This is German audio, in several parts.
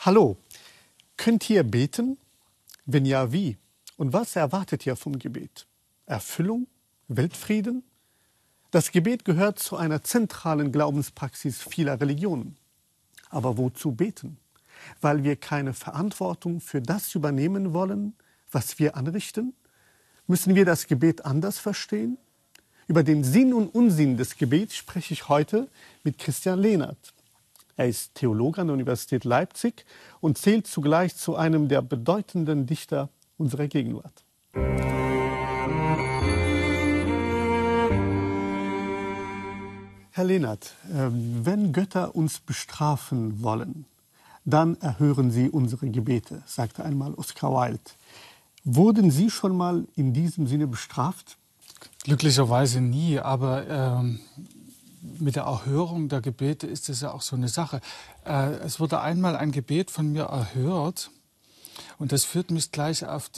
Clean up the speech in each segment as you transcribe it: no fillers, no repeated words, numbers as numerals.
Hallo, könnt ihr beten? Wenn ja, wie? Und was erwartet ihr vom Gebet? Erfüllung? Weltfrieden? Das Gebet gehört zu einer zentralen Glaubenspraxis vieler Religionen. Aber wozu beten? Weil wir keine Verantwortung für das übernehmen wollen, was wir anrichten? Müssen wir das Gebet anders verstehen? Über den Sinn und Unsinn des Gebets spreche ich heute mit Christian Lehnert. Er ist Theologe an der Universität Leipzig und zählt zugleich zu einem der bedeutenden Dichter unserer Gegenwart. Herr Lehnert, wenn Götter uns bestrafen wollen, dann erhören sie unsere Gebete, sagte einmal Oscar Wilde. Wurden Sie schon mal in diesem Sinne bestraft? Glücklicherweise nie, aber mit der Erhörung der Gebete ist es ja auch so eine Sache. Es wurde einmal ein Gebet von mir erhört und das führt mich gleich auf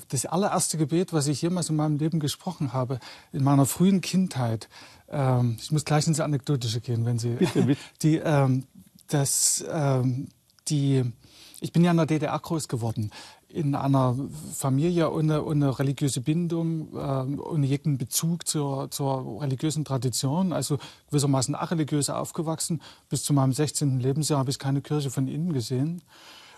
das allererste Gebet, was ich jemals in meinem Leben gesprochen habe, in meiner frühen Kindheit. Ich muss gleich ins Anekdotische gehen, wenn Sie... Bitte. Ich bin ja in der DDR groß geworden, in einer Familie ohne religiöse Bindung, ohne jeden Bezug zur religiösen Tradition, also gewissermaßen areligiös aufgewachsen. Bis zu meinem 16. Lebensjahr habe ich keine Kirche von innen gesehen.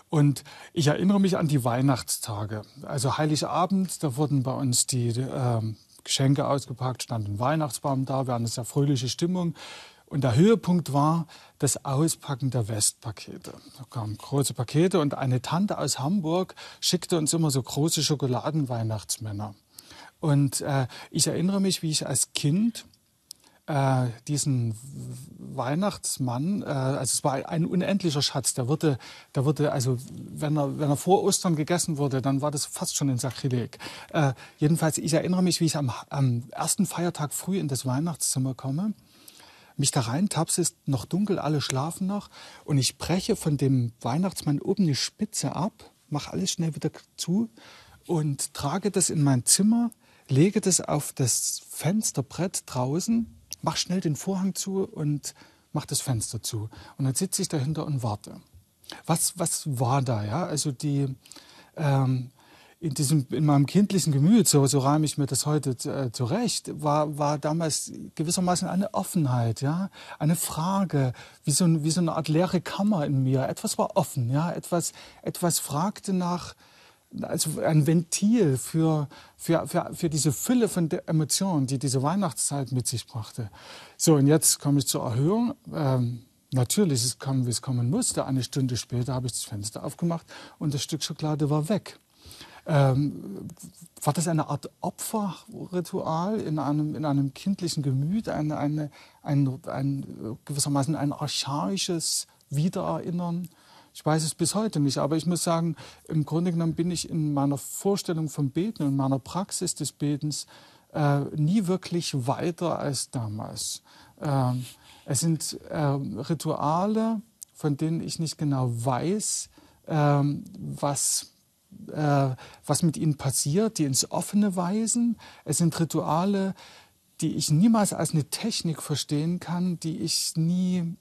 Und ich erinnere mich an die Weihnachtstage. Also Heiligabend, da wurden bei uns die Geschenke ausgepackt, stand ein Weihnachtsbaum da, wir hatten eine sehr fröhliche Stimmung. Und der Höhepunkt war das Auspacken der Westpakete. Da kamen große Pakete und eine Tante aus Hamburg schickte uns immer so große Schokoladenweihnachtsmänner. Und ich erinnere mich, wie ich als Kind diesen Weihnachtsmann, also es war ein unendlicher Schatz, der wurde also wenn er vor Ostern gegessen wurde, dann war das fast schon ein Sakrileg. Jedenfalls, ich erinnere mich, wie ich am ersten Feiertag früh in das Weihnachtszimmer komme, mich da reintapse, ist noch dunkel, alle schlafen noch und ich breche von dem Weihnachtsmann oben eine Spitze ab, mache alles schnell wieder zu und trage das in mein Zimmer, lege das auf das Fensterbrett draußen, mache schnell den Vorhang zu und mache das Fenster zu. Und dann sitze ich dahinter und warte. Was war da? Ja? Also in meinem kindlichen Gemüt, so reime ich mir das heute zurecht, war damals gewissermaßen eine Offenheit, ja, eine Frage, wie so eine Art leere Kammer in mir. Etwas war offen, ja, etwas fragte nach, also ein Ventil für diese Fülle von Emotionen, die diese Weihnachtszeit mit sich brachte. So, und jetzt komme ich zur Erhöhung. Natürlich, es kam, wie es kommen musste. Eine Stunde später habe ich das Fenster aufgemacht und das Stück Schokolade war weg. War das eine Art Opferritual in einem kindlichen Gemüt, gewissermaßen ein archaisches Wiedererinnern? Ich weiß es bis heute nicht, aber ich muss sagen, im Grunde genommen bin ich in meiner Vorstellung vom Beten und meiner Praxis des Betens nie wirklich weiter als damals. Es sind Rituale, von denen ich nicht genau weiß, was mit ihnen passiert, die ins Offene weisen. Es sind Rituale, die ich niemals als eine Technik verstehen kann, die ich nie...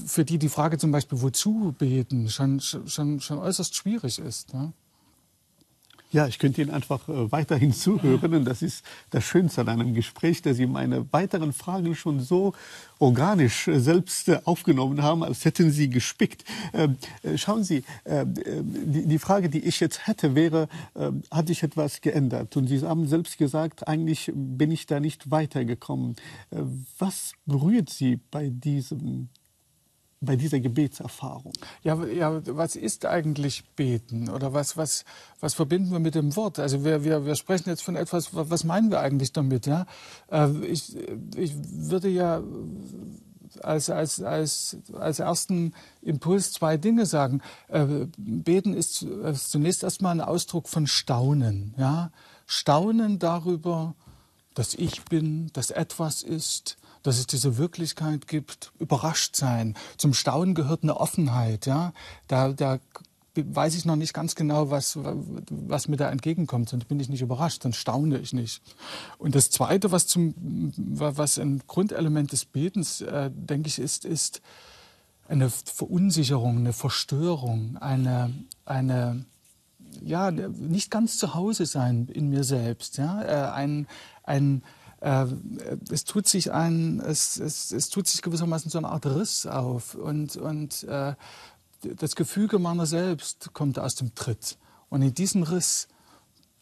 für die Frage zum Beispiel, wozu beten, schon äußerst schwierig ist. Ne? Ja, ich könnte Ihnen einfach weiterhin zuhören und das ist das Schönste an einem Gespräch, dass Sie meine weiteren Fragen schon so organisch selbst aufgenommen haben, als hätten Sie gespickt. Schauen Sie, die Frage, die ich jetzt hätte, wäre, hat sich etwas geändert? Und Sie haben selbst gesagt, eigentlich bin ich da nicht weitergekommen. Was berührt Sie bei dieser Gebetserfahrung? Ja, was ist eigentlich Beten? Oder was verbinden wir mit dem Wort? Also wir sprechen jetzt von etwas, was meinen wir eigentlich damit? Ja? Ich würde ja als ersten Impuls zwei Dinge sagen. Beten ist zunächst erstmal ein Ausdruck von Staunen. Ja? Staunen darüber, dass ich bin, dass etwas ist, dass es diese Wirklichkeit gibt, überrascht sein. Zum Staunen gehört eine Offenheit. Ja? Da weiß ich noch nicht ganz genau, was mir da entgegenkommt. Sonst bin ich nicht überrascht, dann staune ich nicht. Und das Zweite, was ein Grundelement des Betens, denke ich, ist eine Verunsicherung, eine Verstörung, ja, nicht ganz zu Hause sein in mir selbst. Ja? Es tut sich gewissermaßen so eine Art Riss auf und das Gefüge meiner selbst kommt aus dem Tritt. Und in diesen Riss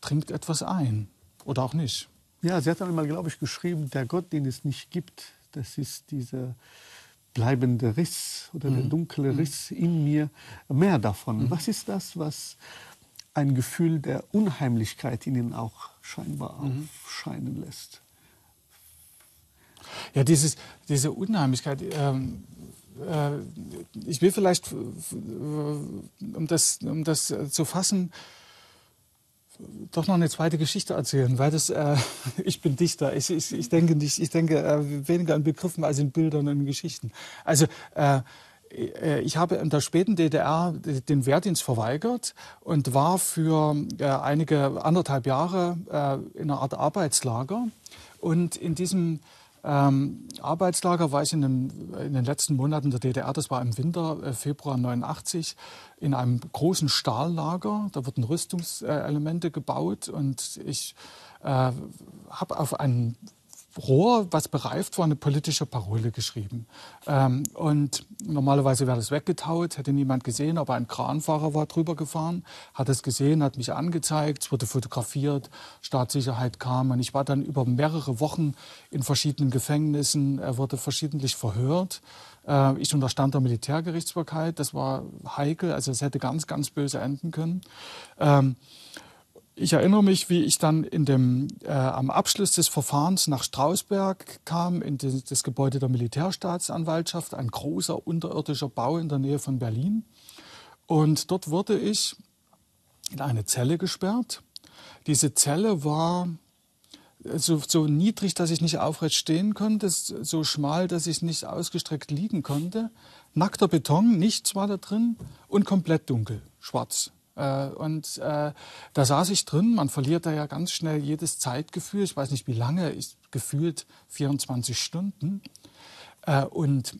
dringt etwas ein oder auch nicht. Ja, sie hat einmal, glaube ich, geschrieben, der Gott, den es nicht gibt, das ist dieser bleibende Riss oder der dunkle Riss in mir. Mehr davon. Was ist das, was ein Gefühl der Unheimlichkeit in Ihnen auch scheinbar aufscheinen lässt? Ja, diese Unheimlichkeit. Ich will vielleicht, um das zu fassen, doch noch eine zweite Geschichte erzählen, weil ich bin Dichter. Ich denke nicht, weniger in Begriffen als in Bildern und in Geschichten. Also ich habe in der späten DDR den Wehrdienst verweigert und war für anderthalb Jahre in einer Art Arbeitslager. Und in diesem Arbeitslager war ich in den letzten Monaten der DDR, das war im Winter, Februar 89, in einem großen Stahllager. Da wurden Rüstungselemente gebaut und ich habe auf ein Rohr, was bereift war, eine politische Parole geschrieben. Und normalerweise wäre das weggetaut, hätte niemand gesehen, aber ein Kranfahrer war drüber gefahren, hat es gesehen, hat mich angezeigt, es wurde fotografiert, Staatssicherheit kam und ich war dann über mehrere Wochen in verschiedenen Gefängnissen, er wurde verschiedentlich verhört. Ich unterstand der Militärgerichtsbarkeit, das war heikel, also es hätte ganz, ganz böse enden können. Ich erinnere mich, wie ich dann am Abschluss des Verfahrens nach Strausberg kam, in das Gebäude der Militärstaatsanwaltschaft, ein großer unterirdischer Bau in der Nähe von Berlin. Und dort wurde ich in eine Zelle gesperrt. Diese Zelle war so niedrig, dass ich nicht aufrecht stehen konnte, so schmal, dass ich nicht ausgestreckt liegen konnte. Nackter Beton, nichts war da drin und komplett dunkel, schwarz. Da saß ich drin, man verliert da ja ganz schnell jedes Zeitgefühl, ich weiß nicht wie lange, gefühlt 24 Stunden. Und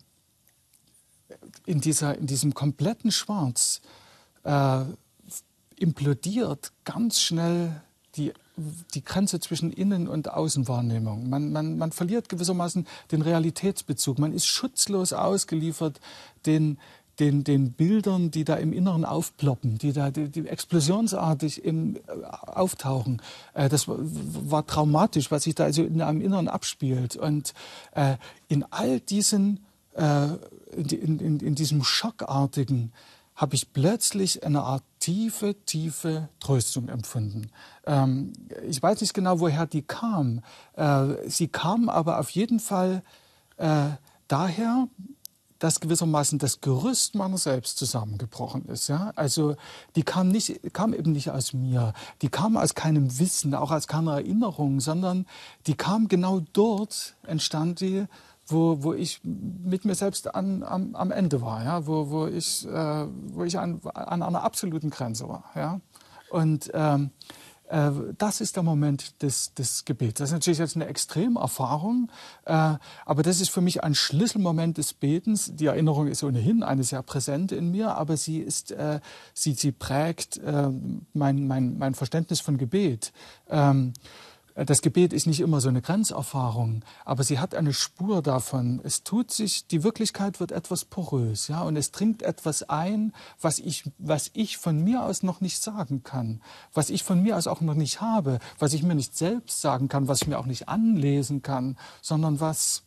in diesem kompletten Schwarz implodiert ganz schnell die Grenze zwischen Innen- und Außenwahrnehmung. Man verliert gewissermaßen den Realitätsbezug, man ist schutzlos ausgeliefert den Bildern, die da im Inneren aufploppen, die explosionsartig auftauchen. Das war traumatisch, was sich da also in einem Inneren abspielt. Und in all diesen, in diesem Schockartigen habe ich plötzlich eine Art tiefe Tröstung empfunden. Ich weiß nicht genau, woher die kam. Sie kam aber auf jeden Fall daher, dass gewissermaßen das Gerüst meiner selbst zusammengebrochen ist. Ja? Also die kam eben nicht aus mir, die kam aus keinem Wissen, auch aus keiner Erinnerung, sondern die kam genau dort, entstand die, wo ich mit mir selbst am Ende war, ja? wo ich an einer absoluten Grenze war. Ja? Und das ist der Moment des Gebets. Das ist natürlich jetzt eine Extremerfahrung, aber das ist für mich ein Schlüsselmoment des Betens. Die Erinnerung ist ohnehin eine sehr präsente in mir, aber sie prägt mein Verständnis von Gebet. Das Gebet ist nicht immer so eine Grenzerfahrung, aber sie hat eine Spur davon. Die Wirklichkeit wird etwas porös, ja, und es dringt etwas ein, was ich von mir aus noch nicht sagen kann, was ich von mir aus auch noch nicht habe, was ich mir nicht selbst sagen kann, was ich mir auch nicht anlesen kann, sondern was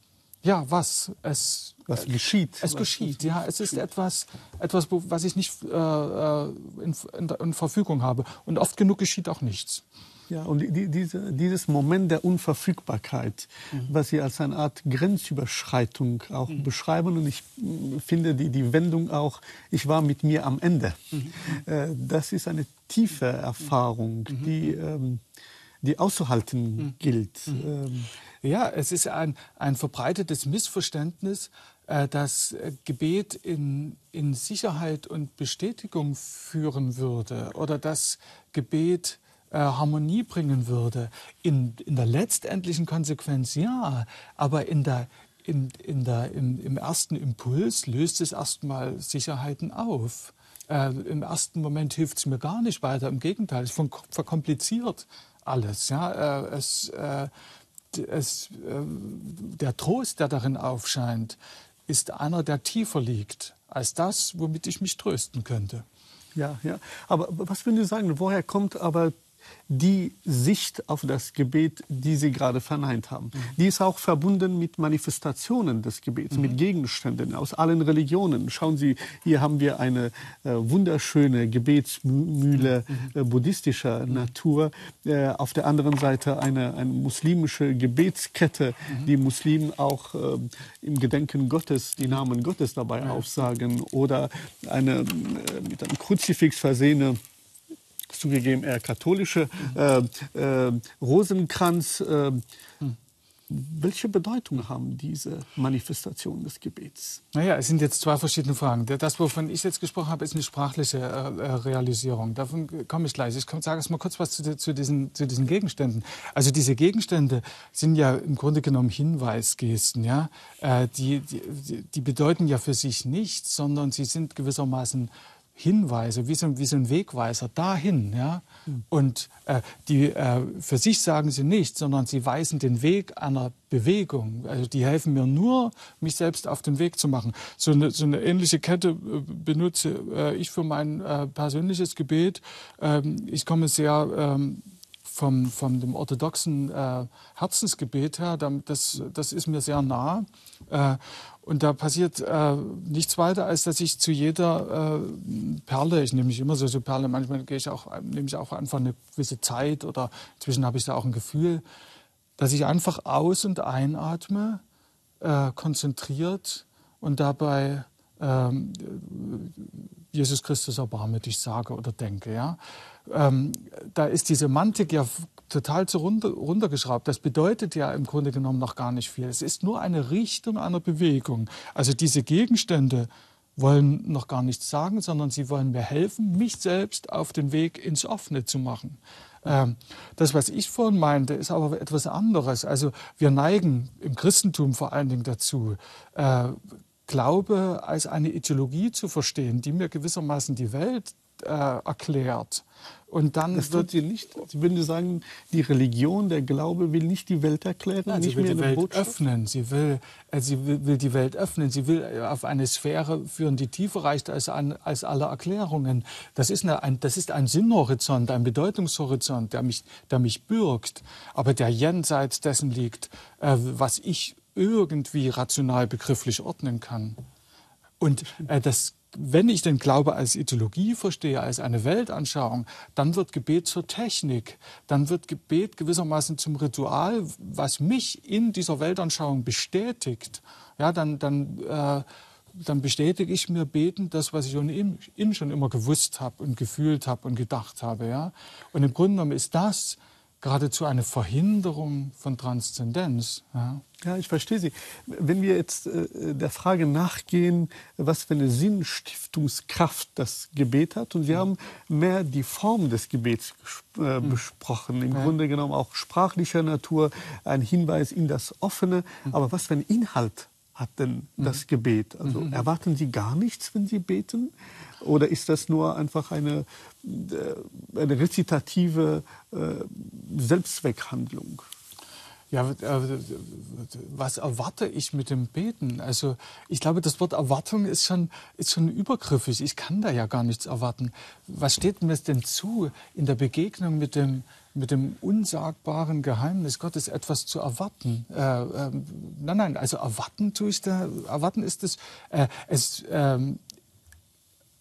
geschieht. Es geschieht, ja. Es ist etwas, was ich nicht in Verfügung habe. Und oft genug geschieht auch nichts. Ja, und dieses Moment der Unverfügbarkeit, was Sie als eine Art Grenzüberschreitung auch beschreiben, und ich finde die Wendung auch, ich war mit mir am Ende. Das ist eine tiefe Erfahrung, die auszuhalten gilt. Ja, es ist ein verbreitetes Missverständnis, das Gebet in Sicherheit und Bestätigung führen würde oder das Gebet Harmonie bringen würde. In der letztendlichen Konsequenz ja, aber im ersten Impuls löst es erstmal Sicherheiten auf. Im ersten Moment hilft es mir gar nicht weiter, im Gegenteil, es verkompliziert alles. Ja? Der Trost, der darin aufscheint, ist einer, der tiefer liegt als das, womit ich mich trösten könnte. Ja, ja. Aber was würden Sie sagen, woher kommt aber die Sicht auf das Gebet, die Sie gerade verneint haben? Die ist auch verbunden mit Manifestationen des Gebets, mit Gegenständen aus allen Religionen. Schauen Sie, hier haben wir eine wunderschöne Gebetsmühle buddhistischer Natur. Auf der anderen Seite eine muslimische Gebetskette, die Muslimen auch im Gedenken Gottes, die Namen Gottes dabei aufsagen. Oder eine mit einem Kruzifix versehene, zugegeben eher katholische Rosenkranz. Welche Bedeutung haben diese Manifestationen des Gebets? Naja, es sind jetzt zwei verschiedene Fragen. Das, wovon ich jetzt gesprochen habe, ist eine sprachliche Realisierung. Davon komme ich gleich. Ich sage erst mal kurz was zu diesen Gegenständen. Also diese Gegenstände sind ja im Grunde genommen Hinweisgesten. Ja? Die bedeuten ja für sich nichts, sondern sie sind gewissermaßen Hinweise, wie so ein Wegweiser dahin. Ja? Und für sich sagen sie nichts, sondern sie weisen den Weg einer Bewegung. Also die helfen mir nur, mich selbst auf den Weg zu machen. So eine ähnliche Kette benutze ich für mein persönliches Gebet. Ich komme sehr vom dem orthodoxen Herzensgebet her. Das ist mir sehr nah. Und da passiert nichts weiter, als dass ich zu jeder Perle, ich nehme nicht immer so Perle, manchmal nehme ich auch einfach eine gewisse Zeit oder inzwischen habe ich da auch ein Gefühl, dass ich einfach aus- und einatme, konzentriert und dabei Jesus Christus, erbarme dich, sage oder denke. Ja? Da ist die Semantik ja total runtergeschraubt. Das bedeutet ja im Grunde genommen noch gar nicht viel. Es ist nur eine Richtung einer Bewegung. Also diese Gegenstände wollen noch gar nichts sagen, sondern sie wollen mir helfen, mich selbst auf den Weg ins Offene zu machen. Das, was ich vorhin meinte, ist aber etwas anderes. Also wir neigen im Christentum vor allen Dingen dazu, Glaube als eine Ideologie zu verstehen, die mir gewissermaßen die Welt erklärt. Und dann das tut sie nicht. Sie würden sagen, die Religion, der Glaube will nicht die Welt erklären, ja, nicht sie will mehr die eine Welt Botschaft öffnen. Sie will die Welt öffnen. Sie will auf eine Sphäre führen, die tiefer reicht als alle Erklärungen. Das ist ein Sinnhorizont, ein Bedeutungshorizont, der mich bürgt, aber der jenseits dessen liegt, was ich irgendwie rational begrifflich ordnen kann. Und wenn ich den Glaube als Ideologie verstehe, als eine Weltanschauung, dann wird Gebet zur Technik. Dann wird Gebet gewissermaßen zum Ritual, was mich in dieser Weltanschauung bestätigt. Ja, dann bestätige ich mir betend das, was ich ohnehin schon immer gewusst habe und gefühlt habe und gedacht habe. Ja? Und im Grunde genommen ist das geradezu eine Verhinderung von Transzendenz. Ja? Ja, ich verstehe Sie. Wenn wir jetzt der Frage nachgehen, was für eine Sinnstiftungskraft das Gebet hat, und Sie haben mehr die Form des Gebets besprochen, im Grunde genommen auch sprachlicher Natur, ein Hinweis in das Offene, aber was für einen Inhalt hat denn das Gebet? Also erwarten Sie gar nichts, wenn Sie beten? Oder ist das nur einfach eine rezitative Selbstzweckhandlung? Ja, was erwarte ich mit dem Beten? Also ich glaube, das Wort Erwartung ist schon übergriffig. Ich kann da ja gar nichts erwarten. Was steht mir denn zu, in der Begegnung mit dem unsagbaren Geheimnis Gottes etwas zu erwarten? Nein, also erwarten tue ich da. Erwarten ist es.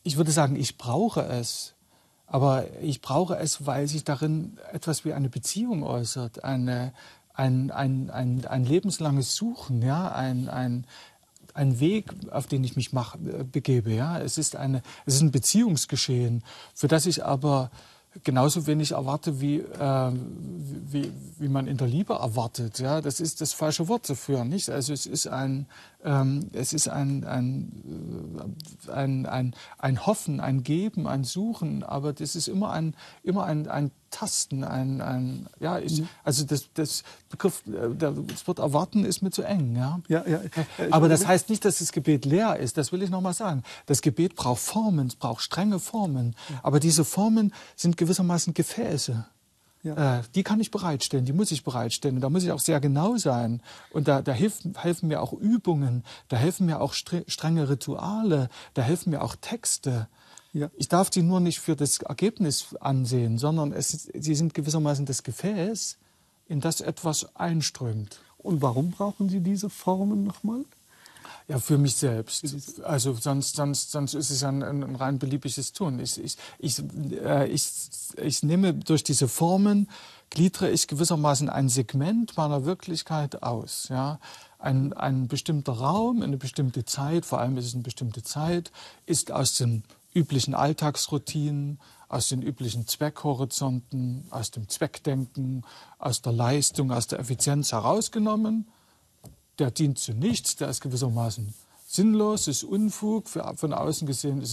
Ich würde sagen, ich brauche es. Aber ich brauche es, weil sich darin etwas wie eine Beziehung äußert, ein lebenslanges Suchen, ja, ein Weg, auf den ich mich begebe. Ja. Es ist ein Beziehungsgeschehen, für das ich aber genauso wenig erwarte, wie man in der Liebe erwartet. Ja, das ist das falsche Wort dafür, nicht? Also es ist ein Hoffen, ein Geben, ein Suchen, aber das ist immer ein Tasten, also das Begriff, das Wort erwarten ist mir zu eng. Ja? Aber das heißt nicht, dass das Gebet leer ist, das will ich nochmal sagen. Das Gebet braucht Formen, es braucht strenge Formen, aber diese Formen sind gewissermaßen Gefäße. Die kann ich bereitstellen, die muss ich bereitstellen. Da muss ich auch sehr genau sein. Und da helfen mir auch Übungen, da helfen mir auch strenge Rituale, da helfen mir auch Texte. Ja. Ich darf die nur nicht für das Ergebnis ansehen, sondern sie sind gewissermaßen das Gefäß, in das etwas einströmt. Und warum brauchen Sie diese Formen nochmal? Ja, für mich selbst. Also sonst ist es ein rein beliebiges Tun. Ich nehme durch diese Formen, gliedere ich gewissermaßen ein Segment meiner Wirklichkeit aus. Ja? Ein bestimmter Raum, eine bestimmte Zeit, vor allem ist es eine bestimmte Zeit, ist aus den üblichen Alltagsroutinen, aus den üblichen Zweckhorizonten, aus dem Zweckdenken, aus der Leistung, aus der Effizienz herausgenommen. Der dient zu nichts, der ist gewissermaßen sinnlos, ist Unfug. Von außen gesehen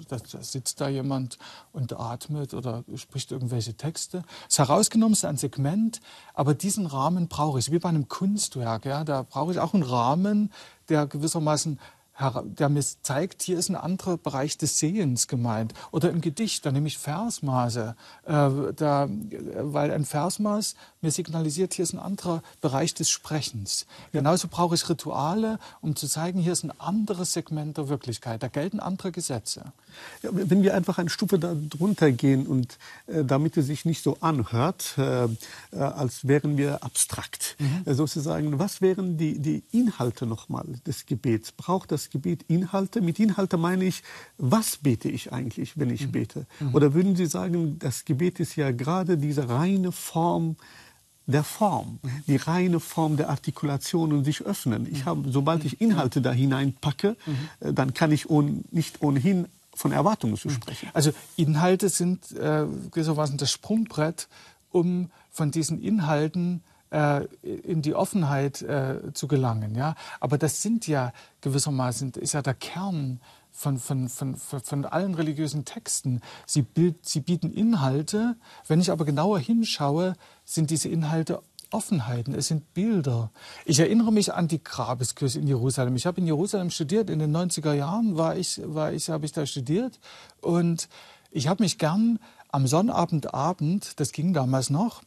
da sitzt da jemand und atmet oder spricht irgendwelche Texte. Das herausgenommen ist ein Segment, aber diesen Rahmen brauche ich, wie bei einem Kunstwerk. Ja, da brauche ich auch einen Rahmen, der gewissermaßen der mir zeigt, hier ist ein anderer Bereich des Sehens gemeint. Oder im Gedicht, da nehme ich Versmaße, weil ein Versmaß mir signalisiert, hier ist ein anderer Bereich des Sprechens. Ja. Genauso brauche ich Rituale, um zu zeigen, hier ist ein anderes Segment der Wirklichkeit. Da gelten andere Gesetze. Ja, wenn wir einfach eine Stufe darunter gehen und damit es sich nicht so anhört, als wären wir abstrakt, sozusagen, was wären die Inhalte nochmal des Gebets? Braucht das Gebet Inhalte? Mit Inhalte meine ich, was bete ich eigentlich, wenn ich bete? Oder würden Sie sagen, das Gebet ist ja gerade diese reine Form der Form, die reine Form der Artikulation und sich öffnen. Sobald ich Inhalte da hineinpacke, dann kann ich nicht ohnehin von Erwartungen zu sprechen. Also Inhalte sind gewissermaßen das Sprungbrett, um von diesen Inhalten in die Offenheit zu gelangen. Ja? Aber das sind ja gewissermaßen, ist ja der Kern von allen religiösen Texten. Sie bieten Inhalte. Wenn ich aber genauer hinschaue, sind diese Inhalte Offenheiten, es sind Bilder. Ich erinnere mich an die Grabeskirche in Jerusalem. Ich habe in Jerusalem studiert, in den 90er Jahren habe ich da studiert. Und ich habe mich gern am Sonnabendabend, das ging damals noch,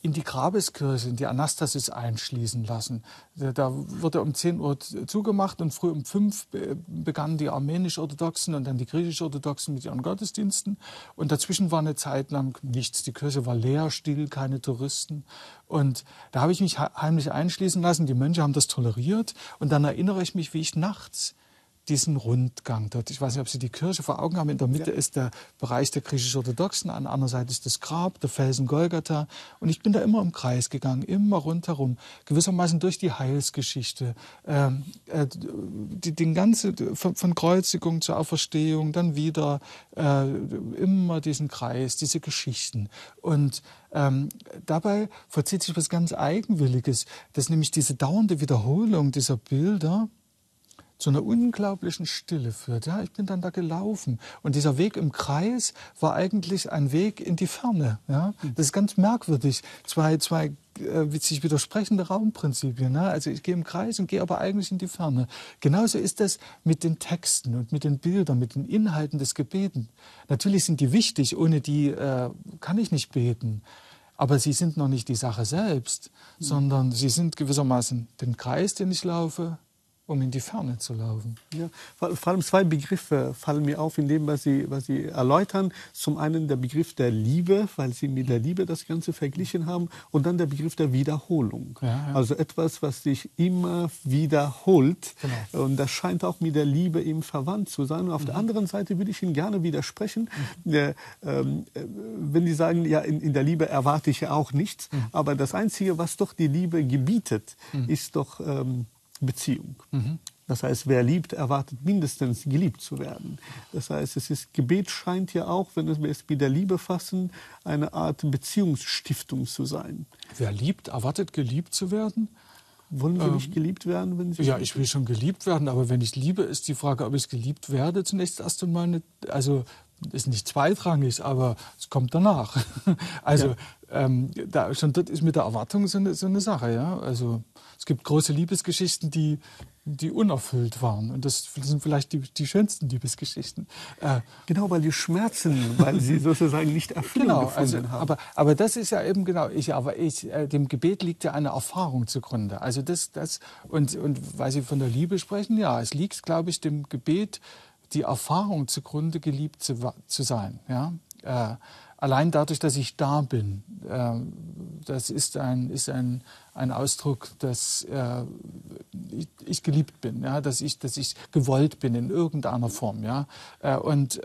in die Grabeskirche, in die Anastasis einschließen lassen. Da wurde um 10 Uhr zugemacht und früh um 5 begannen die armenisch-orthodoxen und dann die griechisch-orthodoxen mit ihren Gottesdiensten. Und dazwischen war eine Zeit lang nichts. Die Kirche war leer, still, keine Touristen. Und da habe ich mich heimlich einschließen lassen. Die Mönche haben das toleriert. Und dann erinnere ich mich, wie ich nachts diesen Rundgang dort. Ich weiß nicht, ob Sie die Kirche vor Augen haben. In der Mitte ist der Bereich der griechisch-orthodoxen, an der anderen Seite ist das Grab, der Felsen Golgatha. Und ich bin da immer im Kreis gegangen, immer rundherum, gewissermaßen durch die Heilsgeschichte, den ganzen, von Kreuzigung zur Auferstehung, dann wieder immer diesen Kreis, diese Geschichten. Und dabei vollzieht sich was ganz Eigenwilliges, dass nämlich diese dauernde Wiederholung dieser Bilder zu einer unglaublichen Stille führt. Ja, ich bin dann da gelaufen. Und dieser Weg im Kreis war eigentlich ein Weg in die Ferne. Ja? Das ist ganz merkwürdig. Zwei sich widersprechende Raumprinzipien. Ja? Also ich gehe im Kreis und gehe aber eigentlich in die Ferne. Genauso ist das mit den Texten und mit den Bildern, mit den Inhalten des Gebeten. Natürlich sind die wichtig, ohne die kann ich nicht beten. Aber sie sind noch nicht die Sache selbst, sondern sie sind gewissermaßen den Kreis, den ich laufe, um in die Ferne zu laufen. Ja, vor allem 2 Begriffe fallen mir auf in dem, was Sie erläutern. Zum einen der Begriff der Liebe, weil Sie mit der Liebe das Ganze verglichen haben, und dann der Begriff der Wiederholung. Ja. Also etwas, was sich immer wiederholt. Genau. Und das scheint auch mit der Liebe eben verwandt zu sein. Und auf der anderen Seite würde ich Ihnen gerne widersprechen, wenn Sie sagen, ja, in der Liebe erwarte ich ja auch nichts. Aber das Einzige, was doch die Liebe gebietet, ist doch Beziehung. Das heißt, wer liebt, erwartet mindestens geliebt zu werden. Das heißt, Gebet scheint ja auch, wenn wir es mit der Liebe fassen, eine Art Beziehungsstiftung zu sein. Wer liebt, erwartet geliebt zu werden? Wollen Sie nicht geliebt werden, wenn Sie... Ja, ich will schon geliebt werden, aber wenn ich liebe, ist die Frage, ob ich geliebt werde, zunächst erst einmal nicht, also ist nicht zweitrangig, aber es kommt danach. Also schon dort ist mit der Erwartung so eine Sache. Ja? Also es gibt große Liebesgeschichten, die unerfüllt waren. Und das sind vielleicht die schönsten Liebesgeschichten. Genau, weil die schmerzen, weil sie sozusagen nicht Erfüllung gefunden haben. Aber das ist ja eben genau, dem Gebet liegt ja eine Erfahrung zugrunde. Also und weil Sie von der Liebe sprechen, ja, es liegt, glaube ich, dem Gebet die Erfahrung zugrunde, geliebt zu sein. Ja? Allein dadurch, dass ich da bin, das ist ein Ausdruck, dass ich geliebt bin, ja? dass ich gewollt bin in irgendeiner Form. Ja? Und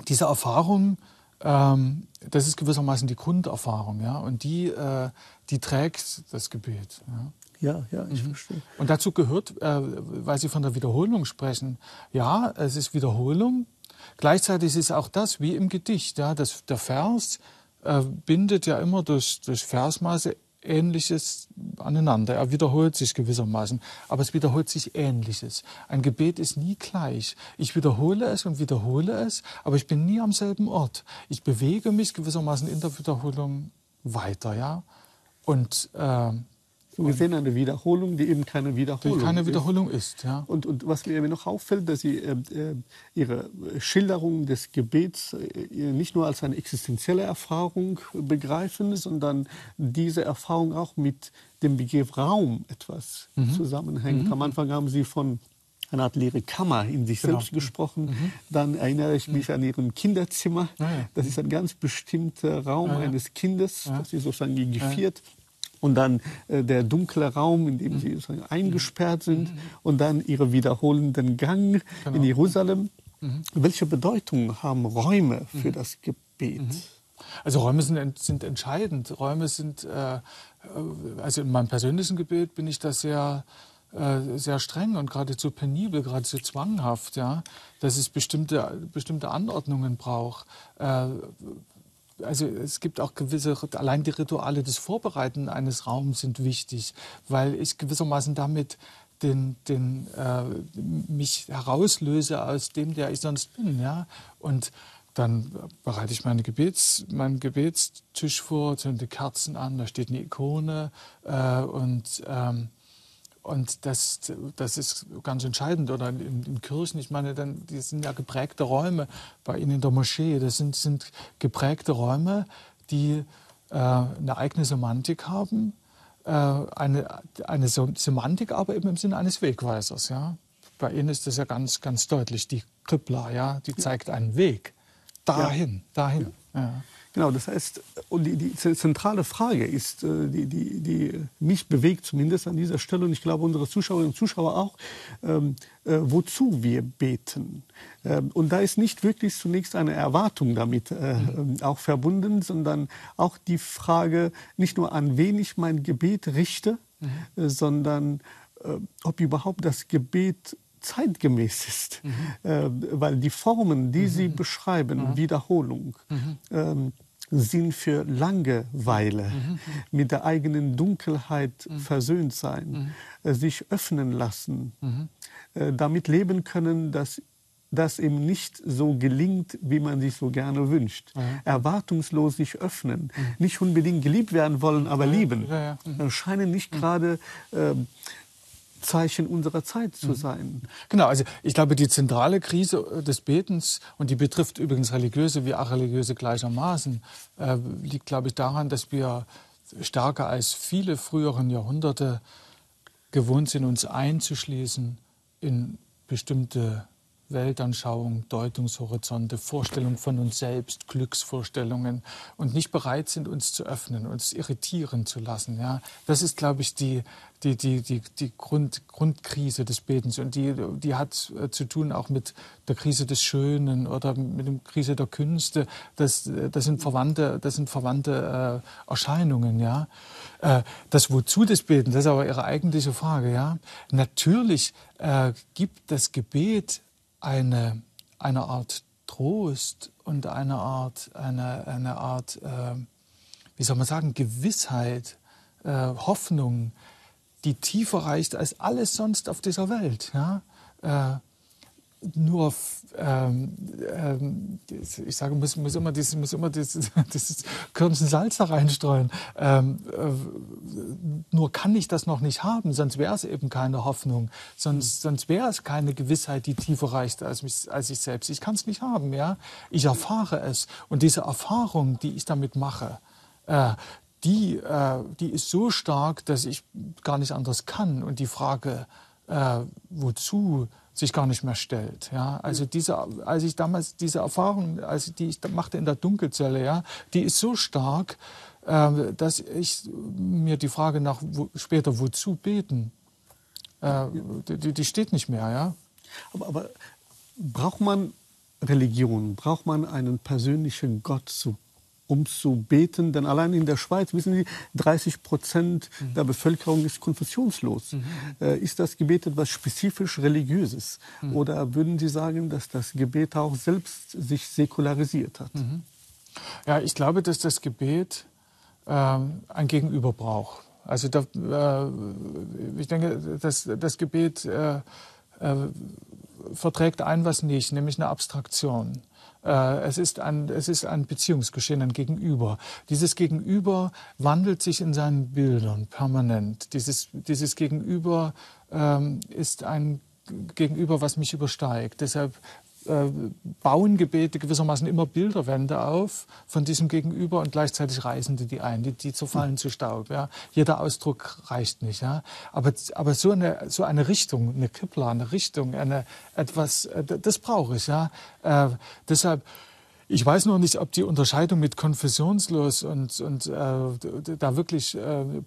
diese Erfahrung, das ist gewissermaßen die Grunderfahrung, ja? Und die trägt das Gebet. Ja? Ja, ich verstehe. Und dazu gehört, weil Sie von der Wiederholung sprechen, ja, es ist Wiederholung. Gleichzeitig ist es auch das, wie im Gedicht. Ja, der Vers bindet ja immer durch Versmaße Ähnliches aneinander. Er wiederholt sich gewissermaßen, aber es wiederholt sich Ähnliches. Ein Gebet ist nie gleich. Ich wiederhole es und wiederhole es, aber ich bin nie am selben Ort. Ich bewege mich gewissermaßen in der Wiederholung weiter. Ja? Und so gesehen eine Wiederholung, die eben keine Wiederholung ist. Ja. Und was mir noch auffällt, dass Sie Ihre Schilderung des Gebets nicht nur als eine existenzielle Erfahrung begreifen, sondern diese Erfahrung auch mit dem Begriff Raum etwas zusammenhängt. Am Anfang haben Sie von einer Art leere Kammer in sich selbst gesprochen. Dann erinnere ich mich an Ihrem Kinderzimmer. Das ist ein ganz bestimmter Raum eines Kindes, das Sie sozusagen geviert. Und dann der dunkle Raum, in dem Sie sozusagen eingesperrt sind. Und dann Ihre wiederholenden Gang in Jerusalem. Welche Bedeutung haben Räume für das Gebet? Also Räume sind entscheidend. Räume sind, also in meinem persönlichen Gebet bin ich da sehr streng und geradezu penibel, geradezu zwanghaft, ja, dass es bestimmte Anordnungen braucht. Also es gibt auch allein die Rituale des Vorbereiten eines Raums sind wichtig, weil ich gewissermaßen damit mich herauslöse aus dem, der ich sonst bin. Ja? Und dann bereite ich meinen Gebetstisch vor, zünde Kerzen an, da steht eine Ikone und das ist ganz entscheidend. Oder in Kirchen, ich meine, die sind ja geprägte Räume. Bei Ihnen in der Moschee, das sind geprägte Räume, die eine eigene Semantik haben. Eine Semantik, aber eben im Sinne eines Wegweisers. Ja? Bei Ihnen ist das ja ganz, ganz deutlich. Die Qibla, ja, die zeigt einen Weg. Dahin. Ja. Genau, das heißt, und die zentrale Frage ist, die mich bewegt zumindest an dieser Stelle, und ich glaube unsere Zuschauerinnen und Zuschauer auch, wozu wir beten. Und da ist nicht wirklich zunächst eine Erwartung damit auch verbunden, sondern auch die Frage, nicht nur an wen ich mein Gebet richte, sondern ob überhaupt das Gebet zeitgemäß ist. Weil die Formen, die Sie beschreiben, Wiederholung, sind für Langeweile, mit der eigenen Dunkelheit versöhnt sein, sich öffnen lassen, damit leben können, dass das eben nicht so gelingt, wie man sich so gerne wünscht. Erwartungslos sich öffnen, nicht unbedingt geliebt werden wollen, aber lieben. Scheinen nicht gerade Zeichen unserer Zeit zu sein. Genau, also ich glaube, die zentrale Krise des Betens, und die betrifft übrigens Religiöse wie Areligiöse gleichermaßen, liegt, glaube ich, daran, dass wir stärker als viele früheren Jahrhunderte gewohnt sind, uns einzuschließen in bestimmte Weltanschauung, Deutungshorizonte, Vorstellungen von uns selbst, Glücksvorstellungen und nicht bereit sind, uns zu öffnen, uns irritieren zu lassen. Ja? Das ist, glaube ich, die Grundkrise des Betens. Und die hat zu tun auch mit der Krise des Schönen oder mit der Krise der Künste. Das sind verwandte Erscheinungen. Ja? Das Wozu des Betens, das ist aber Ihre eigentliche Frage. Ja? Natürlich gibt das Gebet eine Art Trost und eine Art wie soll man sagen, Gewissheit, Hoffnung, die tiefer reicht als alles sonst auf dieser Welt. Ja? Nur, ich sage, muss immer dieses Körnchen Salz da reinstreuen. Nur kann ich das noch nicht haben, sonst wäre es eben keine Hoffnung. Sonst wäre es keine Gewissheit, die tiefer reicht als ich selbst. Ich kann es nicht haben, ja. Ich erfahre es. Und diese Erfahrung, die ich damit mache, die ist so stark, dass ich gar nicht anders kann. Und die Frage, wozu, sich gar nicht mehr stellt. Ja? Also als ich damals diese Erfahrung, die ich machte in der Dunkelzelle, ja, die ist so stark, dass ich mir die Frage nach später wozu beten, die steht nicht mehr. Ja? Aber braucht man Religion, braucht man einen persönlichen Gott, um zu beten? Denn allein in der Schweiz, wissen Sie, 30% der Bevölkerung ist konfessionslos. Ist das Gebet etwas spezifisch Religiöses? Oder würden Sie sagen, dass das Gebet auch selbst sich säkularisiert hat? Ja, ich glaube, dass das Gebet ein Gegenüber braucht. Also ich denke, dass das Gebet verträgt was nicht, nämlich eine Abstraktion. Es ist ein Beziehungsgeschehen, ein Gegenüber. Dieses Gegenüber wandelt sich in seinen Bildern permanent. Dieses Gegenüber ist ein Gegenüber, was mich übersteigt. Deshalb bauen Gebete gewissermaßen immer Bilderwände auf von diesem Gegenüber und gleichzeitig reißen die ein, die zerfallen zu Staub. Ja. Jeder Ausdruck reicht nicht. Ja. Aber so eine Richtung, eine Qibla, eine Richtung, das brauche ich. Ja. Deshalb, ich weiß noch nicht, ob die Unterscheidung mit konfessionslos und da wirklich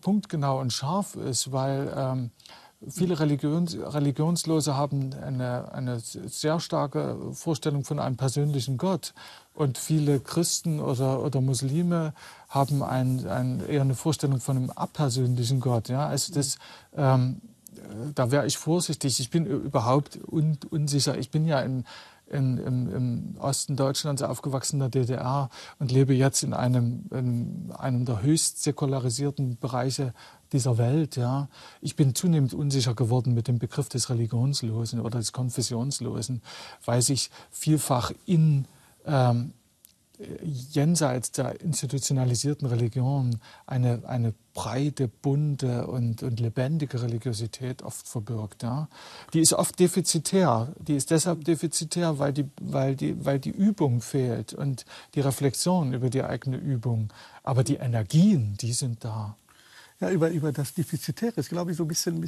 punktgenau und scharf ist, weil viele Religionslose haben eine sehr starke Vorstellung von einem persönlichen Gott. Und viele Christen oder Muslime haben eher eine Vorstellung von einem apersönlichen Gott. Ja? Also da wäre ich vorsichtig. Ich bin überhaupt unsicher. Ich bin ja im Osten Deutschlands aufgewachsen, in der DDR, und lebe jetzt in einem der höchst säkularisierten Bereiche dieser Welt. Ja. Ich bin zunehmend unsicher geworden mit dem Begriff des Religionslosen oder des Konfessionslosen, weil sich vielfach jenseits der institutionalisierten Religion eine breite, bunte und lebendige Religiosität oft verbirgt. Ja. Die ist oft defizitär. Die ist deshalb defizitär, weil die Übung fehlt und die Reflexion über die eigene Übung. Aber die Energien, die sind da. Ja, über das Defizitäre ist, glaube ich, so ein bisschen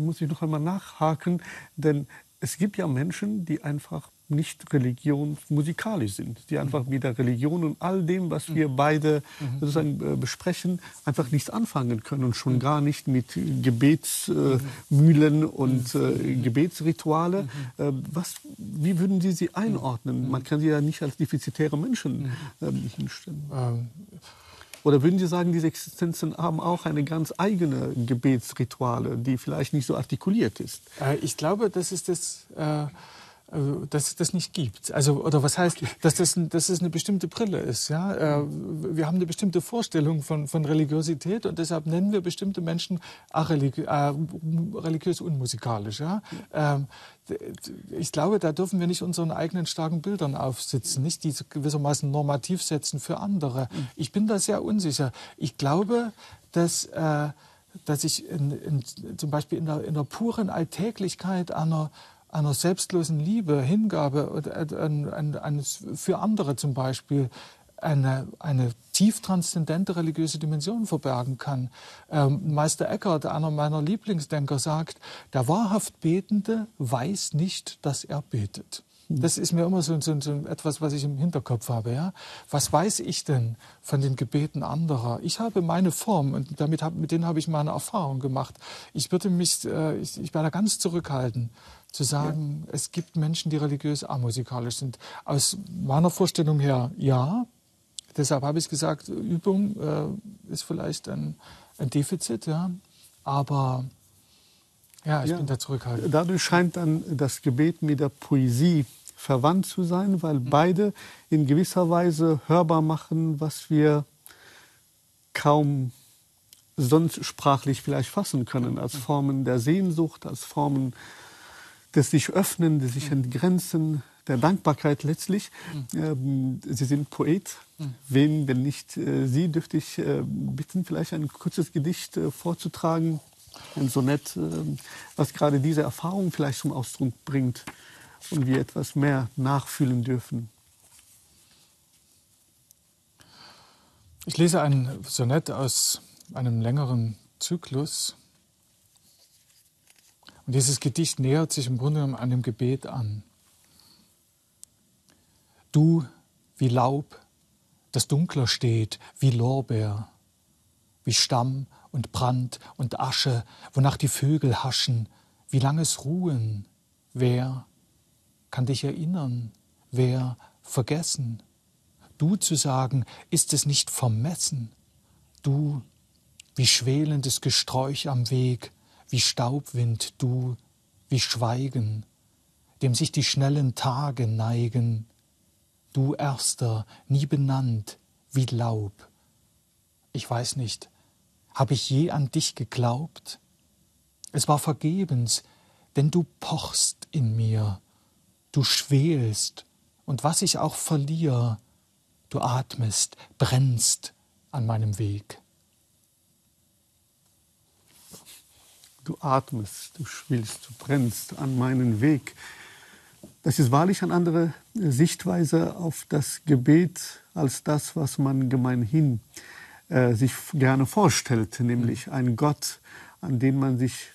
muss ich noch einmal nachhaken, denn es gibt ja Menschen, die einfach nicht religionsmusikalisch sind, die einfach mit der Religion und all dem, was wir beide sozusagen besprechen, einfach nichts anfangen können und schon gar nicht mit Gebetsmühlen und Gebetsrituale. Wie würden Sie einordnen? Man kann sie ja nicht als defizitäre Menschen hinstellen. Oder würden Sie sagen, diese Existenzen haben auch eine ganz eigene Gebetsrituale, die vielleicht nicht so artikuliert ist? Ich glaube, dass es das nicht gibt. Also, oder was heißt, dass das eine bestimmte Brille ist. Ja? Wir haben eine bestimmte Vorstellung von Religiosität und deshalb nennen wir bestimmte Menschen religiös unmusikalisch. Ja? Ich glaube, da dürfen wir nicht unseren eigenen starken Bildern aufsitzen, nicht diese gewissermaßen normativ setzen für andere. Ich bin da sehr unsicher. Ich glaube, dass ich zum Beispiel in der puren Alltäglichkeit einer selbstlosen Liebe, Hingabe für andere zum Beispiel eine tief transzendente religiöse Dimension verbergen kann. Meister Eckhart, einer meiner Lieblingsdenker, sagt, der wahrhaft Betende weiß nicht, dass er betet. Das ist mir immer so etwas, was ich im Hinterkopf habe. Ja? Was weiß ich denn von den Gebeten anderer? Ich habe meine Form und mit denen habe ich meine Erfahrung gemacht. Ich werde da ganz zurückhalten, zu sagen, es gibt Menschen, die religiös amusikalisch sind. Aus meiner Vorstellung her, ja. Deshalb habe ich gesagt, Übung ist vielleicht ein Defizit, ja. Aber ja, ich bin da zurückhaltend. Dadurch scheint dann das Gebet mit der Poesie verwandt zu sein, weil beide in gewisser Weise hörbar machen, was wir kaum sonst sprachlich vielleicht fassen können, als Formen der Sehnsucht, als Formen des sich Öffnen, des sich Entgrenzen, der Dankbarkeit letztlich. Sie sind Poet. Wen, wenn nicht Sie, dürfte ich bitten, vielleicht ein kurzes Gedicht vorzutragen, ein Sonett, was gerade diese Erfahrung vielleicht zum Ausdruck bringt und wir etwas mehr nachfühlen dürfen. Ich lese ein Sonett aus einem längeren Zyklus. Und dieses Gedicht nähert sich im Grunde genommen einem Gebet an. Du wie Laub, das dunkler steht, wie Lorbeer, wie Stamm und Brand und Asche, wonach die Vögel haschen, wie langes Ruhen, wer kann dich erinnern, wer vergessen? Du zu sagen, ist es nicht vermessen? Du, wie schwelendes Gesträuch am Weg, wie Staubwind, du, wie Schweigen, dem sich die schnellen Tage neigen. Du Erster, nie benannt, wie Laub. Ich weiß nicht, habe ich je an dich geglaubt? Es war vergebens, denn du pochst in mir. Du schwelst, und was ich auch verliere, du atmest, brennst an meinem Weg. Du atmest, du schwilst, du brennst an meinen Weg. Das ist wahrlich eine andere Sichtweise auf das Gebet als das, was man gemeinhin sich gerne vorstellt, nämlich ein Gott, an den man sich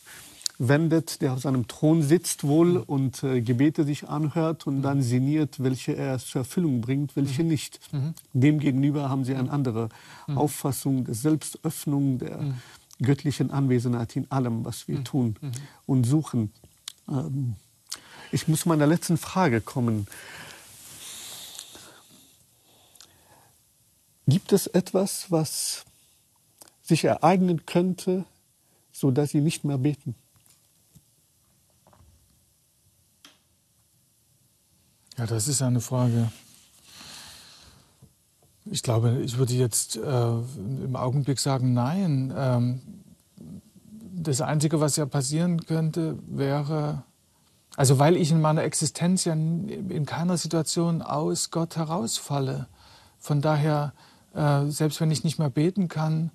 wendet, der auf seinem Thron sitzt wohl und Gebete sich anhört und dann sinniert, welche er zur Erfüllung bringt, welche nicht. Demgegenüber haben sie eine andere Auffassung der Selbstöffnung, der göttlichen Anwesenheit in allem, was wir tun und suchen. Ich muss zu meiner letzten Frage kommen. Gibt es etwas, was sich ereignen könnte, sodass Sie nicht mehr beten? Ja, das ist eine Frage. Ich glaube, ich würde jetzt im Augenblick sagen, nein. Das Einzige, was ja passieren könnte, wäre, also weil ich in meiner Existenz ja in keiner Situation aus Gott herausfalle. Von daher, selbst wenn ich nicht mehr beten kann,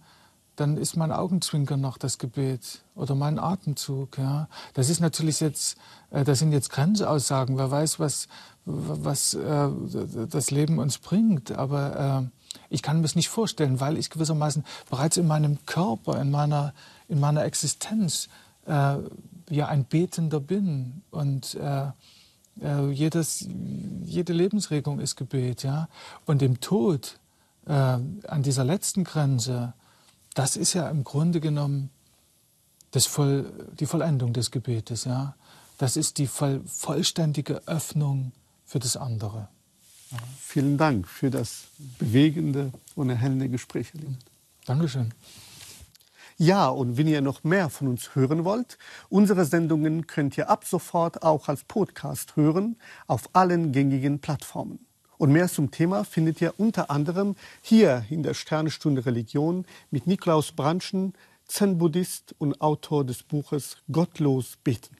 dann ist mein Augenzwinkern noch das Gebet oder mein Atemzug. Ja. Das ist natürlich jetzt, das sind jetzt Grenzaussagen. Wer weiß, was das Leben uns bringt. Aber ich kann mir es nicht vorstellen, weil ich gewissermaßen bereits in meinem Körper, in meiner Existenz ja ein Betender bin. Und jede Lebensregung ist Gebet. Ja. Und im Tod, an dieser letzten Grenze, das ist ja im Grunde genommen die Vollendung des Gebetes. Ja? Das ist die vollständige Öffnung für das andere. Ja. Vielen Dank für das bewegende und erhellende Gespräch. Dankeschön. Ja, und wenn ihr noch mehr von uns hören wollt, unsere Sendungen könnt ihr ab sofort auch als Podcast hören auf allen gängigen Plattformen. Und mehr zum Thema findet ihr unter anderem hier in der Sternstunde Religion mit Nikolaus Brandtschen, Zen-Buddhist und Autor des Buches Gottlos beten.